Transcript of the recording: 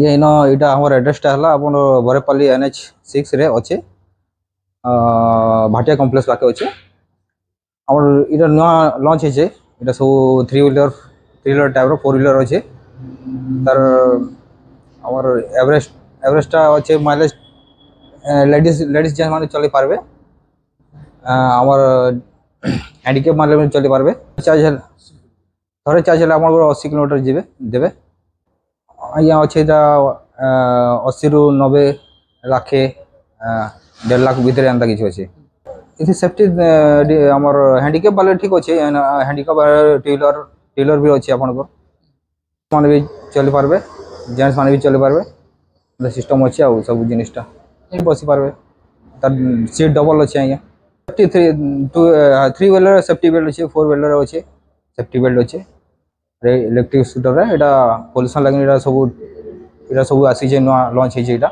ये इन यहाँ आम एड्रेसटा है आप बरेपाली NH6 रे अच्छे भाटिया कम्प्लेक्स पाखे अच्छे आम इटा नुआ लंच होचे इटा सब 3 व्हीलर टाइप 4 व्हीलर अच्छे तार आमर एवरेजटा अच्छे माइलेज लेडीज जेन्ट्स मैंने चल पारे आमर हैंडिकेप मारे चल पारे चार्ज है थे चार्ज है 80 किलोमीटर जी देवे यहाँ अच्छे 80 ରୁ 90 लाखे 1.5 लाख भितर एंता किसी अच्छे इसी सेफ्टी आमर हैंडिकेप वाले ठीक अच्छे हैंडिकेप टीलर भी अच्छे आपंकर मैंने भी चली पारे जेन्ट्स मैंने भी चली पारे सिस्टम अच्छे आ सब जिनटा बसी पारे तार सीट डबल अच्छे आज्ञा सेफ्टी 3 व्हीलर सेफ्टी बेल्ट अच्छे 4 व्हीलर अच्छे सेफ्टी बेल्ट अच्छे इलेक्ट्रिक स्कूटर यहाँ पॉल्यूशन लगे सब आसी नुआ लंच होता